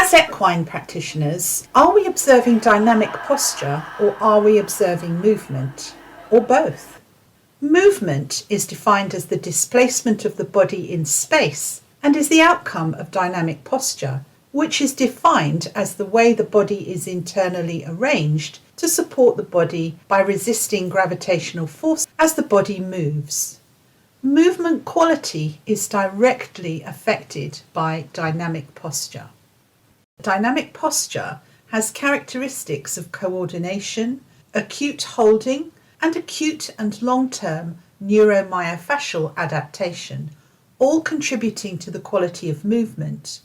As equine practitioners, are we observing dynamic posture or are we observing movement? Or both? Movement is defined as the displacement of the body in space and is the outcome of dynamic posture, which is defined as the way the body is internally arranged to support the body by resisting gravitational force as the body moves. Movement quality is directly affected by dynamic posture. Dynamic posture has characteristics of coordination, acute holding, and acute and long-term neuromyofascial adaptation, all contributing to the quality of movement.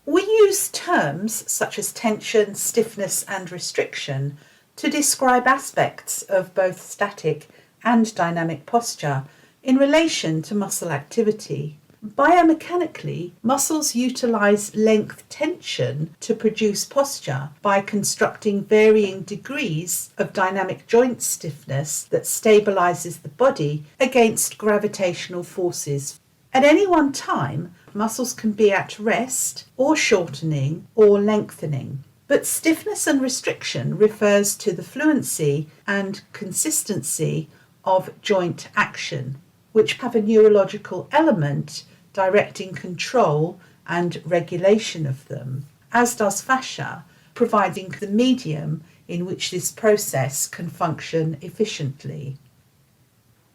We use terms such as tension, stiffness, and restriction to describe aspects of both static and dynamic posture in relation to muscle activity. Biomechanically, muscles utilize length tension to produce posture by constructing varying degrees of dynamic joint stiffness that stabilizes the body against gravitational forces. At any one time, muscles can be at rest or shortening or lengthening. But stiffness and restriction refers to the fluency and consistency of joint action, which have a neurological element directing control and regulation of them, as does fascia, providing the medium in which this process can function efficiently.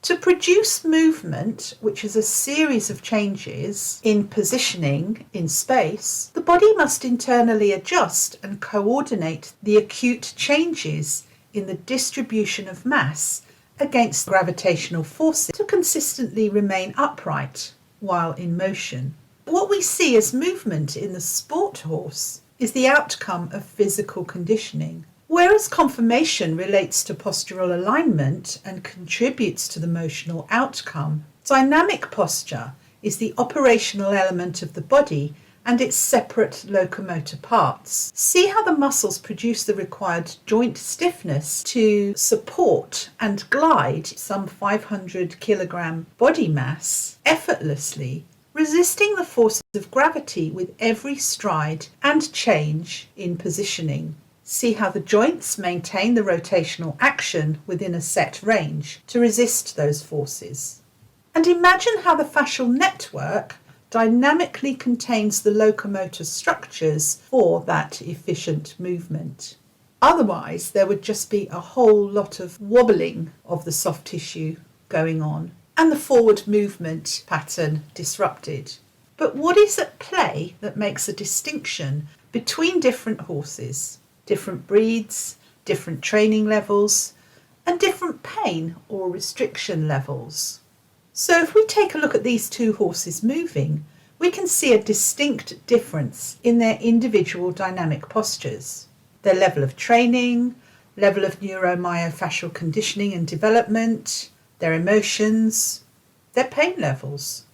To produce movement, which is a series of changes in positioning in space, the body must internally adjust and coordinate the acute changes in the distribution of mass against gravitational forces to consistently remain upright while in motion. What we see as movement in the sport horse is the outcome of physical conditioning. Whereas conformation relates to postural alignment and contributes to the motional outcome, dynamic posture is the operational element of the body and its separate locomotor parts. See how the muscles produce the required joint stiffness to support and glide some 500 kilogram body mass effortlessly, resisting the forces of gravity with every stride and change in positioning. See how the joints maintain the rotational action within a set range to resist those forces. And imagine how the fascial network dynamically contains the locomotor structures for that efficient movement. Otherwise, there would just be a whole lot of wobbling of the soft tissue going on and the forward movement pattern disrupted. But what is at play that makes a distinction between different horses, different breeds, different training levels, and different pain or restriction levels? So if we take a look at these two horses moving, we can see a distinct difference in their individual dynamic postures, their level of training, level of neuromyofascial conditioning and development, their emotions, their pain levels.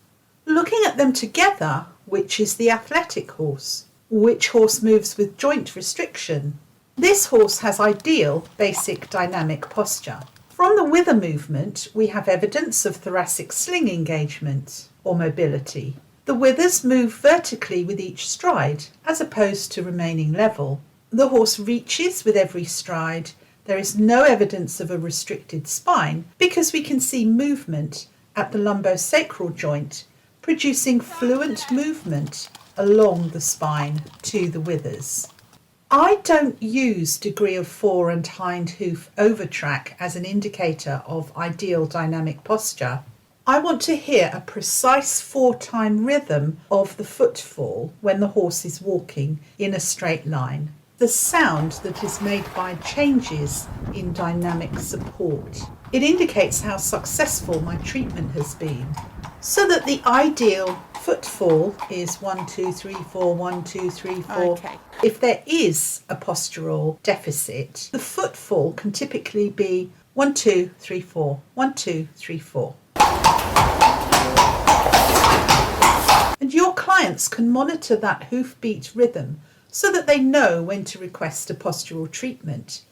Looking at them together, which is the athletic horse? Which horse moves with joint restriction? This horse has ideal basic dynamic posture. From the wither movement, we have evidence of thoracic sling engagement or mobility. The withers move vertically with each stride, as opposed to remaining level. The horse reaches with every stride. There is no evidence of a restricted spine because we can see movement at the lumbosacral joint, producing fluent movement along the spine to the withers. I don't use degree of fore and hind hoof overtrack as an indicator of ideal dynamic posture. I want to hear a precise 4-time rhythm of the footfall when the horse is walking in a straight line. The sound that is made by changes in dynamic support. It indicates how successful my treatment has been. So that the ideal footfall is 1, 2, 3, 4, 1, 2, 3, 4. Okay. If there is a postural deficit, the footfall can typically be 1, 2, 3, 4, 1, 2, 3, 4. And your clients can monitor that hoofbeat rhythm so that they know when to request a postural treatment.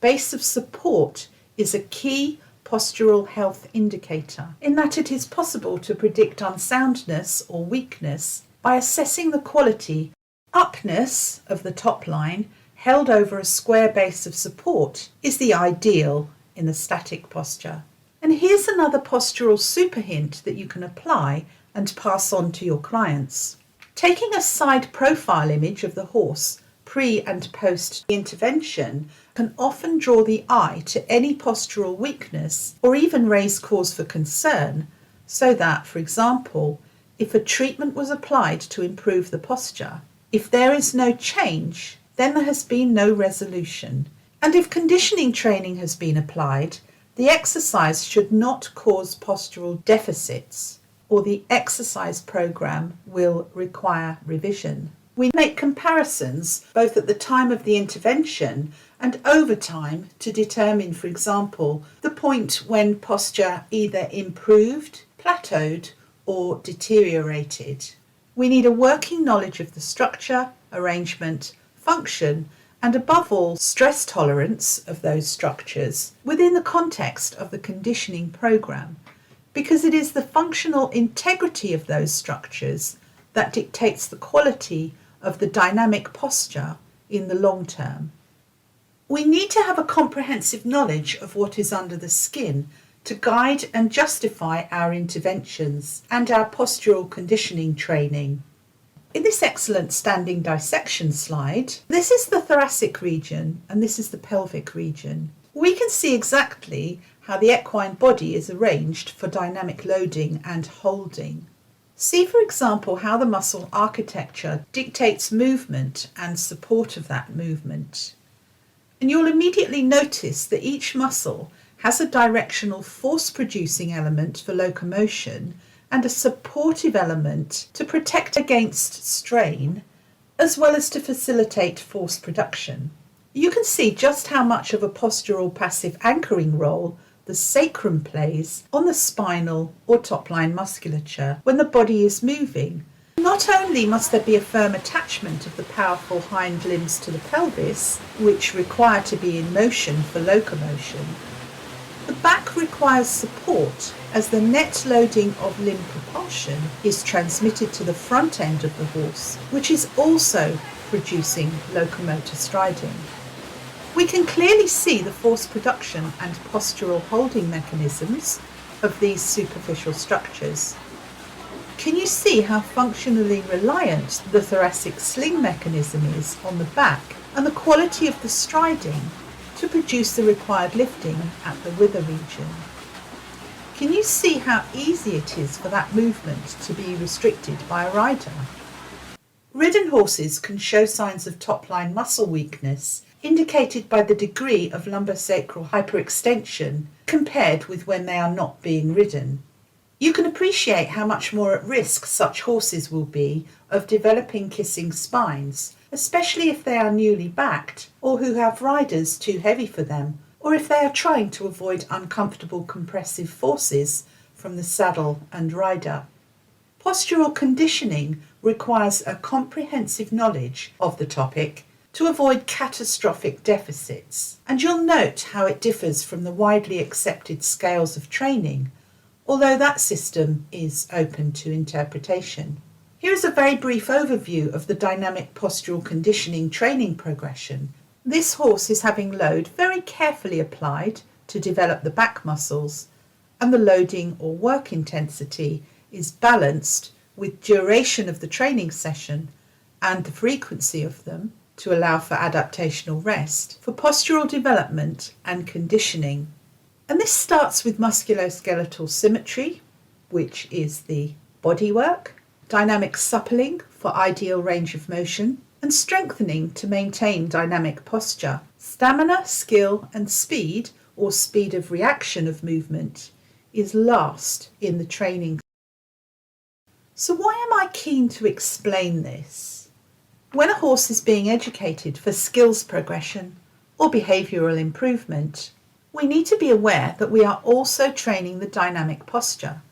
Base of support is a key postural health indicator in that it is possible to predict unsoundness or weakness by assessing the quality Upness of the top line held over a square base of support is the ideal in the static posture. And here's another postural super hint that you can apply and pass on to your clients. Taking a side profile image of the horse pre and post intervention can often draw the eye to any postural weakness or even raise cause for concern, so that, for example, if a treatment was applied to improve the posture, if there is no change, then there has been no resolution. And if conditioning training has been applied, the exercise should not cause postural deficits, or the exercise program will require revision. We make comparisons both at the time of the intervention and over time to determine, for example, the point when posture either improved, plateaued, or deteriorated. We need a working knowledge of the structure, arrangement, function, and above all, stress tolerance of those structures within the context of the conditioning program, because it is the functional integrity of those structures that dictates the quality of the dynamic posture in the long term. We need to have a comprehensive knowledge of what is under the skin to guide and justify our interventions and our postural conditioning training. In this excellent standing dissection slide, this is the thoracic region and this is the pelvic region. We can see exactly how the equine body is arranged for dynamic loading and holding. See, for example, how the muscle architecture dictates movement and support of that movement. And you'll immediately notice that each muscle has a directional force-producing element for locomotion and a supportive element to protect against strain, as well as to facilitate force production. You can see just how much of a postural passive anchoring role the sacrum plays on the spinal or top-line musculature when the body is moving. Not only must there be a firm attachment of the powerful hind limbs to the pelvis, which require to be in motion for locomotion, the back requires support as the net loading of limb propulsion is transmitted to the front end of the horse, which is also producing locomotor striding. We can clearly see the force production and postural holding mechanisms of these superficial structures. Can you see how functionally reliant the thoracic sling mechanism is on the back and the quality of the striding to produce the required lifting at the wither region? Can you see how easy it is for that movement to be restricted by a rider? Ridden horses can show signs of top-line muscle weakness, indicated by the degree of lumbosacral hyperextension compared with when they are not being ridden. You can appreciate how much more at risk such horses will be of developing kissing spines, especially if they are newly backed or who have riders too heavy for them, or if they are trying to avoid uncomfortable compressive forces from the saddle and rider. Postural conditioning requires a comprehensive knowledge of the topic to avoid catastrophic deficits, and you'll note how it differs from the widely accepted scales of training, although that system is open to interpretation. Here is a very brief overview of the dynamic postural conditioning training progression. This horse is having load very carefully applied to develop the back muscles, and the loading or work intensity is balanced with duration of the training session and the frequency of them to allow for adaptational rest, for postural development and conditioning. And this starts with musculoskeletal symmetry, which is the body work, dynamic suppling for ideal range of motion, and strengthening to maintain dynamic posture. Stamina, skill, and speed, or speed of reaction of movement, is last in the training. So why am I keen to explain this? When a horse is being educated for skills progression or behavioural improvement, we need to be aware that we are also training the dynamic posture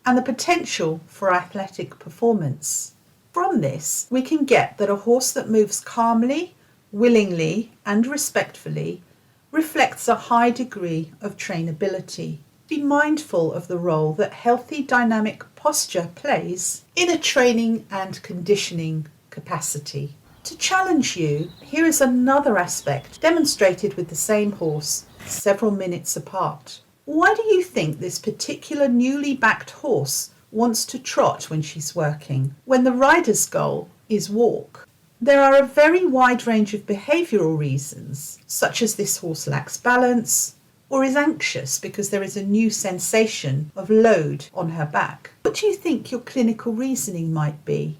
and the potential for athletic performance. From this, we can get that a horse that moves calmly, willingly, and respectfully reflects a high degree of trainability. Be mindful of the role that healthy dynamic posture plays in a training and conditioning capacity. To challenge you, here is another aspect demonstrated with the same horse several minutes apart. Why do you think this particular newly backed horse wants to trot when she's working, when the rider's goal is walk? There are a very wide range of behavioural reasons, such as this horse lacks balance or is anxious because there is a new sensation of load on her back. What do you think your clinical reasoning might be?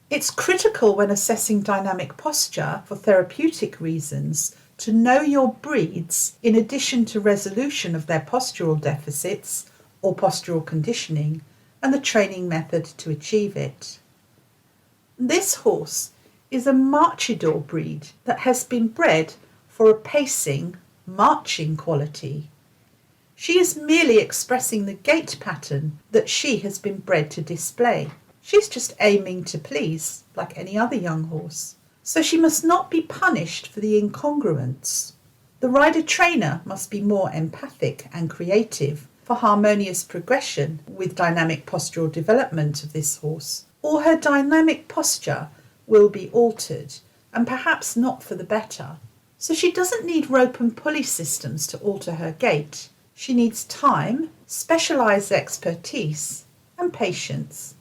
It's critical when assessing dynamic posture for therapeutic reasons to know your breeds in addition to resolution of their postural deficits or postural conditioning and the training method to achieve it. This horse is a marchador breed that has been bred for a pacing, marching quality. She is merely expressing the gait pattern that she has been bred to display. She's just aiming to please, like any other young horse. So she must not be punished for the incongruence. The rider-trainer must be more empathic and creative for harmonious progression with dynamic postural development of this horse, or her dynamic posture will be altered, and perhaps not for the better. So she doesn't need rope and pulley systems to alter her gait. She needs time, specialised expertise, and patience.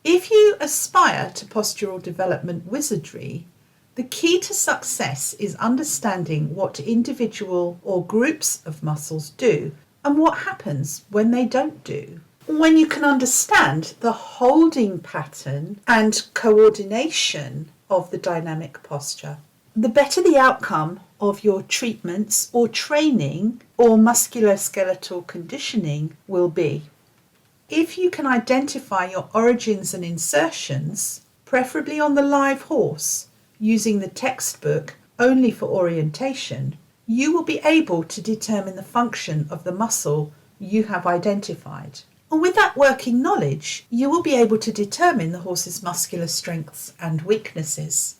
If you aspire to postural development wizardry, the key to success is understanding what individual or groups of muscles do and what happens when they don't do. When you can understand the holding pattern and coordination of the dynamic posture, the better the outcome of your treatments or training or musculoskeletal conditioning will be. If you can identify your origins and insertions, preferably on the live horse, using the textbook only for orientation, you will be able to determine the function of the muscle you have identified. And with that working knowledge, you will be able to determine the horse's muscular strengths and weaknesses.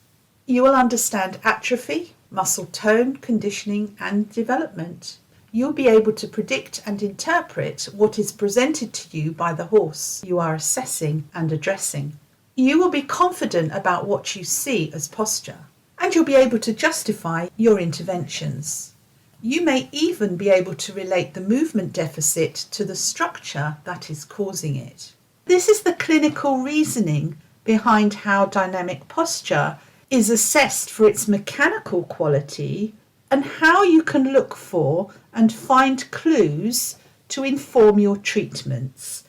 You will understand atrophy, muscle tone, conditioning, and development. You'll be able to predict and interpret what is presented to you by the horse you are assessing and addressing. You will be confident about what you see as posture, and you'll be able to justify your interventions. You may even be able to relate the movement deficit to the structure that is causing it. This is the clinical reasoning behind how dynamic posture is assessed for its mechanical quality and how you can look for and find clues to inform your treatments,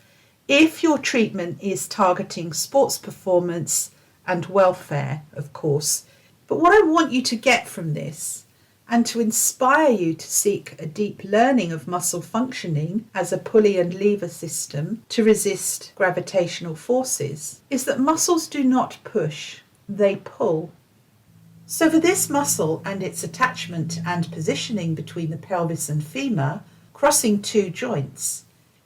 if your treatment is targeting sports performance and welfare, of course. But what I want you to get from this, and to inspire you to seek a deep learning of muscle functioning as a pulley and lever system to resist gravitational forces, is that muscles do not push, they pull. So for this muscle and its attachment and positioning between the pelvis and femur, crossing two joints,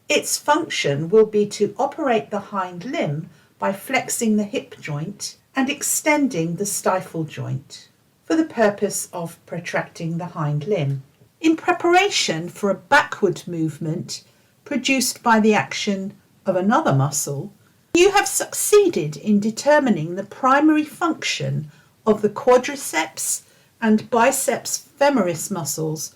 its function will be to operate the hind limb by flexing the hip joint and extending the stifle joint for the purpose of protracting the hind limb, in preparation for a backward movement produced by the action of another muscle. You have succeeded in determining the primary function of the quadriceps and biceps femoris muscles.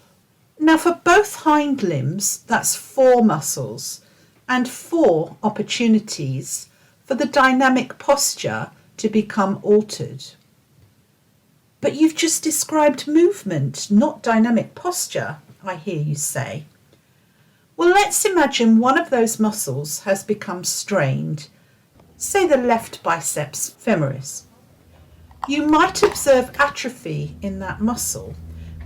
Now for both hind limbs, that's 4 muscles and 4 opportunities for the dynamic posture to become altered. But you've just described movement, not dynamic posture, I hear you say. Well, let's imagine one of those muscles has become strained, say the left biceps femoris. You might observe atrophy in that muscle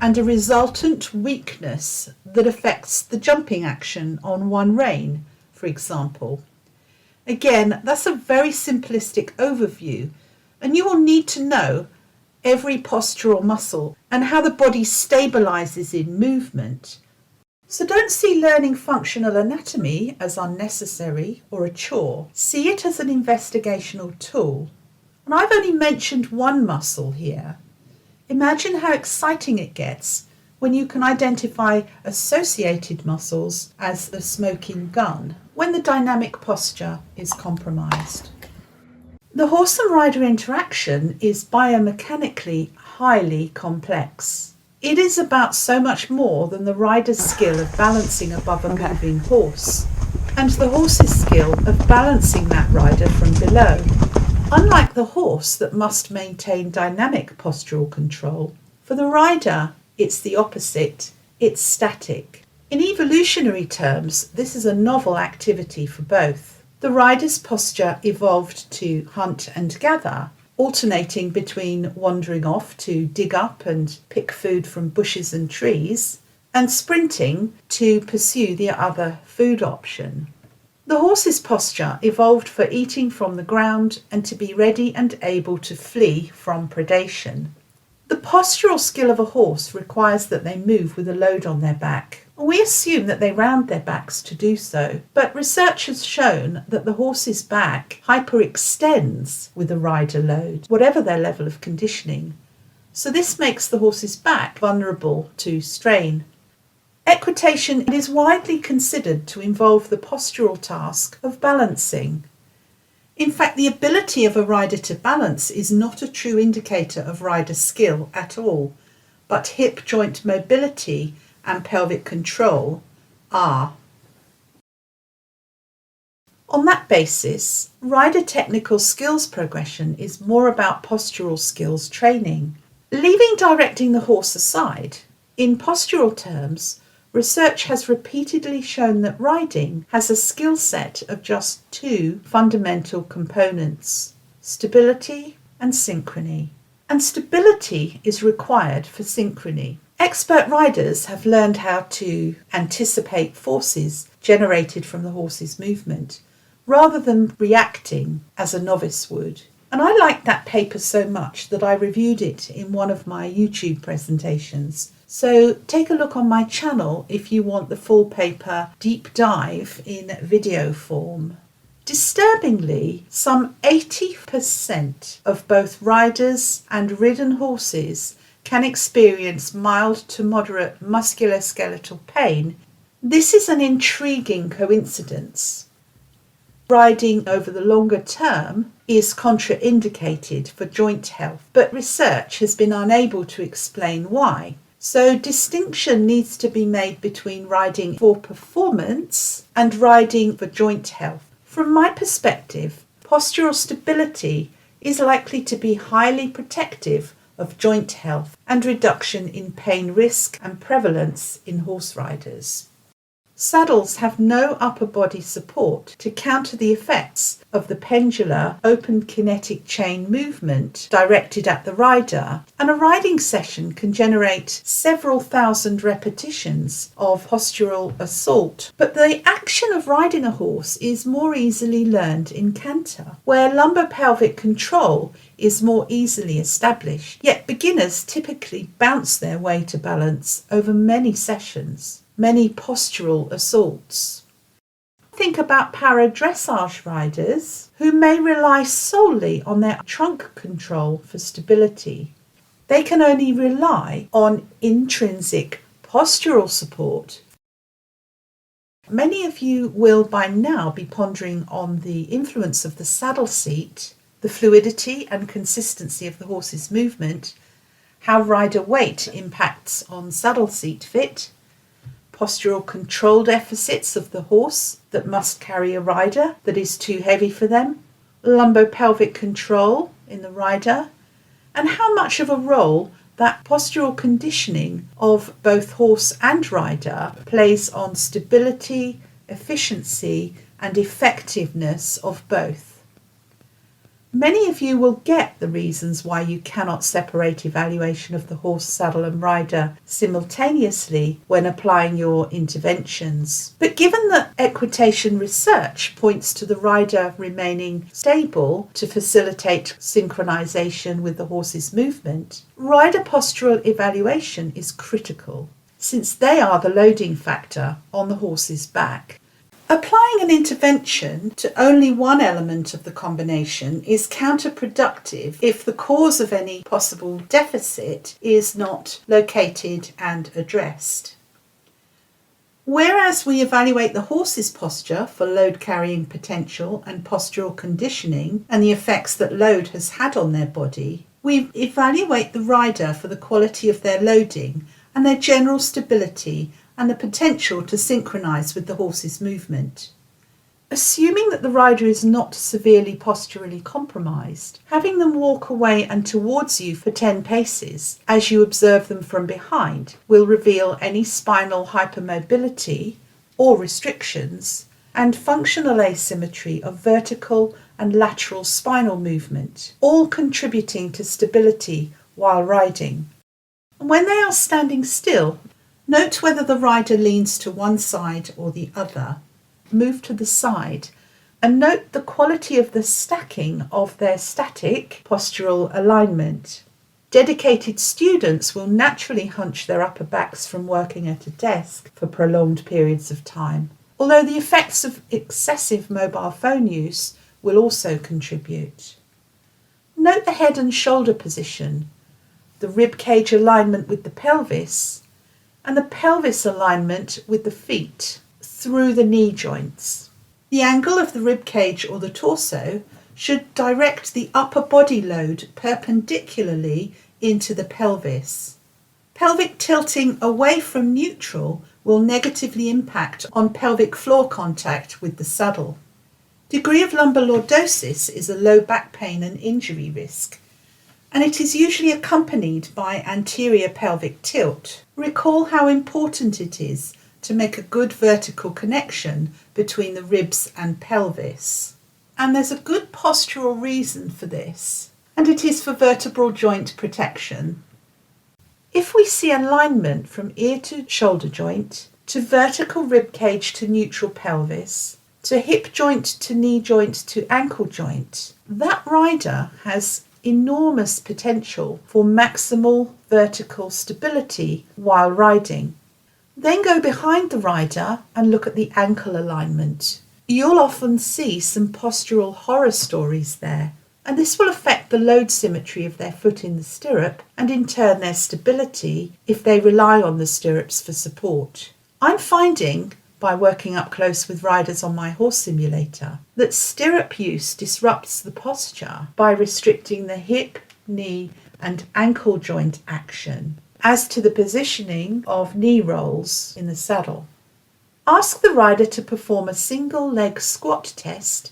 and a resultant weakness that affects the jumping action on one rein, for example. Again, that's a very simplistic overview, and you will need to know every postural muscle and how the body stabilizes in movement. So don't see learning functional anatomy as unnecessary or a chore. See it as an investigational tool. And I've only mentioned one muscle here. Imagine how exciting it gets when you can identify associated muscles as the smoking gun, when the dynamic posture is compromised. The horse and rider interaction is biomechanically highly complex. It is about so much more than the rider's skill of balancing above a moving horse, and the horse's skill of balancing that rider from below. Unlike the horse that must maintain dynamic postural control, for the rider it's the opposite, it's static. In evolutionary terms, this is a novel activity for both. The rider's posture evolved to hunt and gather, alternating between wandering off to dig up and pick food from bushes and trees, and sprinting to pursue the other food option. The horse's posture evolved for eating from the ground and to be ready and able to flee from predation. The postural skill of a horse requires that they move with a load on their back. We assume that they round their backs to do so, but research has shown that the horse's back hyperextends with a rider load, whatever their level of conditioning. So this makes the horse's back vulnerable to strain. Equitation is widely considered to involve the postural task of balancing. In fact, the ability of a rider to balance is not a true indicator of rider skill at all, but hip joint mobility and pelvic control are. On that basis, rider technical skills progression is more about postural skills training. Leaving directing the horse aside, in postural terms, research has repeatedly shown that riding has a skill set of just two fundamental components: stability and synchrony. And stability is required for synchrony. Expert riders have learned how to anticipate forces generated from the horse's movement, rather than reacting as a novice would. And I liked that paper so much that I reviewed it in one of my YouTube presentations. So take a look on my channel if you want the full paper deep dive in video form. Disturbingly, some 80% of both riders and ridden horses can experience mild to moderate musculoskeletal pain. This is an intriguing coincidence. Riding over the longer term is contraindicated for joint health, but research has been unable to explain why. So distinction needs to be made between riding for performance and riding for joint health. From my perspective, postural stability is likely to be highly protective of joint health and reduction in pain risk and prevalence in horse riders. Saddles have no upper body support to counter the effects of the pendular open kinetic chain movement directed at the rider, and a riding session can generate several thousand repetitions of postural assault. But the action of riding a horse is more easily learned in canter, where lumbar-pelvic control is more easily established, yet beginners typically bounce their way to balance over many sessions. Many postural assaults. Think about para-dressage riders who may rely solely on their trunk control for stability. They can only rely on intrinsic postural support. Many of you will by now be pondering on the influence of the saddle seat, the fluidity and consistency of the horse's movement, how rider weight impacts on saddle seat fit, postural control deficits of the horse that must carry a rider that is too heavy for them, lumbopelvic control in the rider, and how much of a role that postural conditioning of both horse and rider plays on stability, efficiency, and effectiveness of both. Many of you will get the reasons why you cannot separate evaluation of the horse, saddle and rider simultaneously when applying your interventions. But given that equitation research points to the rider remaining stable to facilitate synchronization with the horse's movement, rider postural evaluation is critical, since they are the loading factor on the horse's back. Applying an intervention to only one element of the combination is counterproductive if the cause of any possible deficit is not located and addressed. Whereas we evaluate the horse's posture for load carrying potential and postural conditioning and the effects that load has had on their body, we evaluate the rider for the quality of their loading and their general stability and the potential to synchronize with the horse's movement. Assuming that the rider is not severely posturally compromised, having them walk away and towards you for 10 paces as you observe them from behind will reveal any spinal hypermobility or restrictions and functional asymmetry of vertical and lateral spinal movement, all contributing to stability while riding. When they are standing still, note whether the rider leans to one side or the other. Move to the side and note the quality of the stacking of their static postural alignment. Dedicated students will naturally hunch their upper backs from working at a desk for prolonged periods of time, although the effects of excessive mobile phone use will also contribute. Note the head and shoulder position, the rib cage alignment with the pelvis, and the pelvis alignment with the feet through the knee joints. The angle of the rib cage or the torso should direct the upper body load perpendicularly into the pelvis. Pelvic tilting away from neutral will negatively impact on pelvic floor contact with the saddle. Degree of lumbar lordosis is a low back pain and injury risk, and it is usually accompanied by anterior pelvic tilt. Recall how important it is to make a good vertical connection between the ribs and pelvis. And there's a good postural reason for this, and it is for vertebral joint protection. If we see alignment from ear to shoulder joint, to vertical rib cage to neutral pelvis, to hip joint to knee joint to ankle joint, that rider has enormous potential for maximal vertical stability while riding. Then go behind the rider and look at the ankle alignment. You'll often see some postural horror stories there, and this will affect the load symmetry of their foot in the stirrup and in turn their stability if they rely on the stirrups for support. I'm finding, by working up close with riders on my horse simulator, that stirrup use disrupts the posture by restricting the hip, knee and ankle joint action as to the positioning of knee rolls in the saddle. Ask the rider to perform a single leg squat test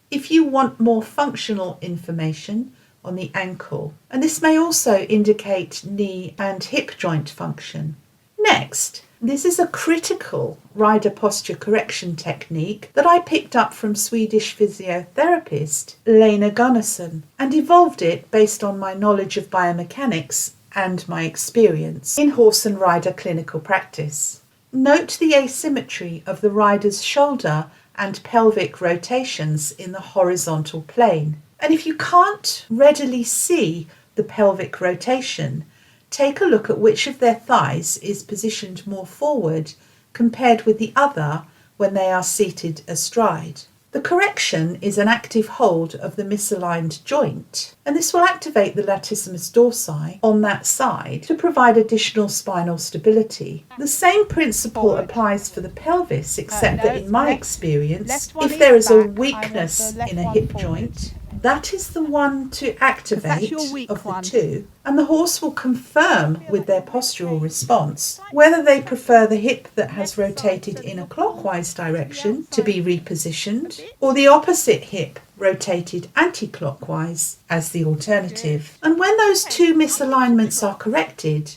if you want more functional information on the ankle, and this may also indicate knee and hip joint function. Next, this is a critical rider posture correction technique that I picked up from Swedish physiotherapist Lena Gunnarsson and evolved it based on my knowledge of biomechanics and my experience in horse and rider clinical practice. Note the asymmetry of the rider's shoulder and pelvic rotations in the horizontal plane. And if you can't readily see the pelvic rotation, take a look at which of their thighs is positioned more forward compared with the other when they are seated astride. The correction is an active hold of the misaligned joint, and this will activate the latissimus dorsi on that side to provide additional spinal stability. The same principle applies for the pelvis, except that in my experience, if there is a weakness in a hip joint, that is the one to activate of the two, and the horse will confirm with their postural response whether they prefer the hip that has rotated in a clockwise direction to be repositioned or the opposite hip rotated anti-clockwise as the alternative. And when those two misalignments are corrected,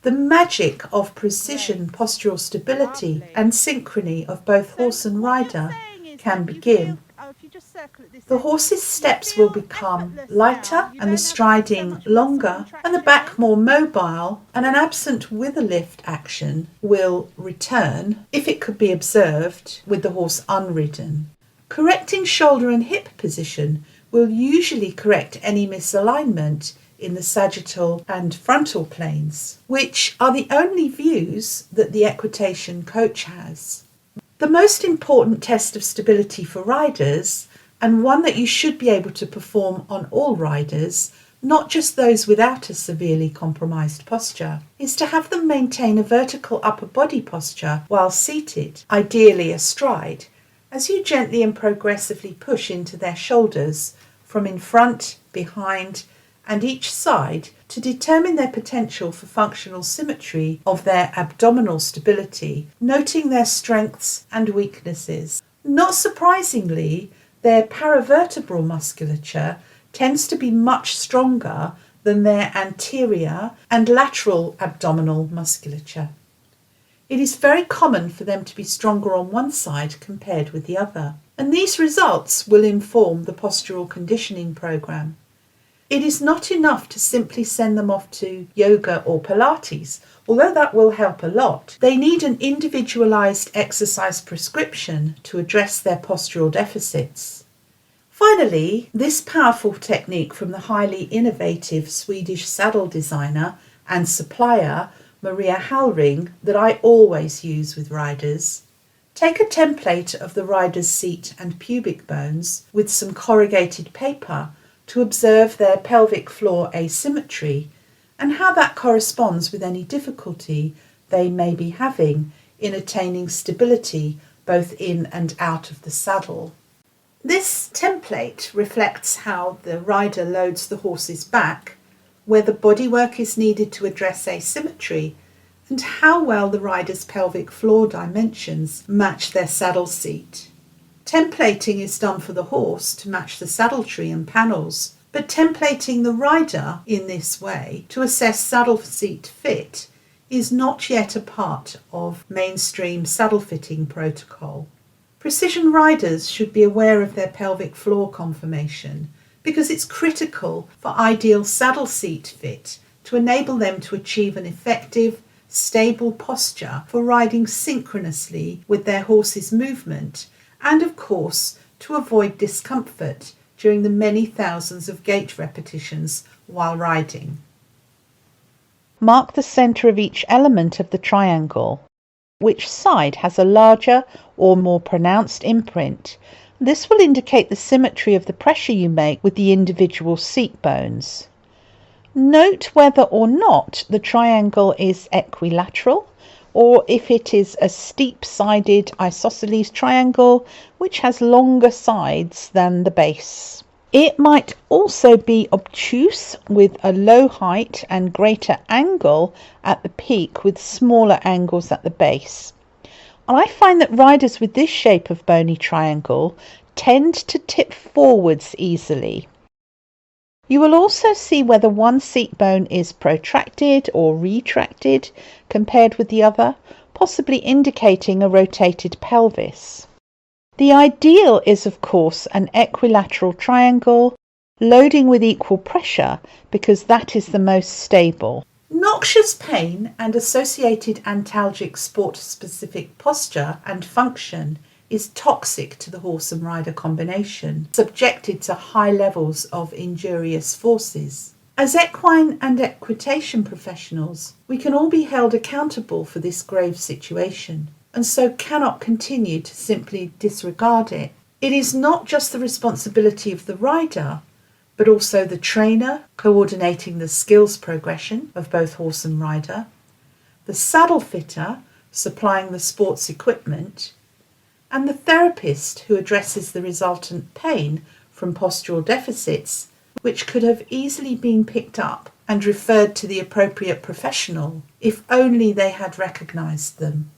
the magic of precision postural stability and synchrony of both horse and rider can begin. The horse's steps will become lighter and the striding longer and the back more mobile, and an absent wither lift action will return if it could be observed with the horse unridden. Correcting shoulder and hip position will usually correct any misalignment in the sagittal and frontal planes, which are the only views that the equitation coach has. The most important test of stability for riders, and one that you should be able to perform on all riders, not just those without a severely compromised posture, is to have them maintain a vertical upper body posture while seated, ideally astride, as you gently and progressively push into their shoulders from in front, behind, and each side to determine their potential for functional symmetry of their abdominal stability, noting their strengths and weaknesses. Not surprisingly, their paravertebral musculature tends to be much stronger than their anterior and lateral abdominal musculature. It is very common for them to be stronger on one side compared with the other, and these results will inform the postural conditioning program. It is not enough to simply send them off to yoga or Pilates, although that will help a lot. They need an individualized exercise prescription to address their postural deficits. Finally, this powerful technique from the highly innovative Swedish saddle designer and supplier Maria Hallring that I always use with riders. Take a template of the rider's seat and pubic bones with some corrugated paper to observe their pelvic floor asymmetry and how that corresponds with any difficulty they may be having in attaining stability both in and out of the saddle. This template reflects how the rider loads the horse's back, where the bodywork is needed to address asymmetry, and how well the rider's pelvic floor dimensions match their saddle seat. Templating is done for the horse to match the saddle tree and panels, but templating the rider in this way to assess saddle seat fit is not yet a part of mainstream saddle fitting protocol. Precision riders should be aware of their pelvic floor conformation because it's critical for ideal saddle seat fit to enable them to achieve an effective, stable posture for riding synchronously with their horse's movement and, of course, to avoid discomfort during the many thousands of gait repetitions while riding. Mark the centre of each element of the triangle. Which side has a larger or more pronounced imprint? This will indicate the symmetry of the pressure you make with the individual seat bones. Note whether or not the triangle is equilateral, or if it is a steep-sided isosceles triangle which has longer sides than the base. It might also be obtuse with a low height and greater angle at the peak with smaller angles at the base. And I find that riders with this shape of bony triangle tend to tip forwards easily. You will also see whether one seat bone is protracted or retracted compared with the other, possibly indicating a rotated pelvis. The ideal is, of course, an equilateral triangle, loading with equal pressure because that is the most stable. Noxious pain and associated antalgic sport-specific posture and function is toxic to the horse and rider combination, subjected to high levels of injurious forces. As equine and equitation professionals, we can all be held accountable for this grave situation, and so cannot continue to simply disregard it. It is not just the responsibility of the rider, but also the trainer coordinating the skills progression of both horse and rider, the saddle fitter supplying the sports equipment, and the therapist who addresses the resultant pain from postural deficits, which could have easily been picked up and referred to the appropriate professional if only they had recognised them.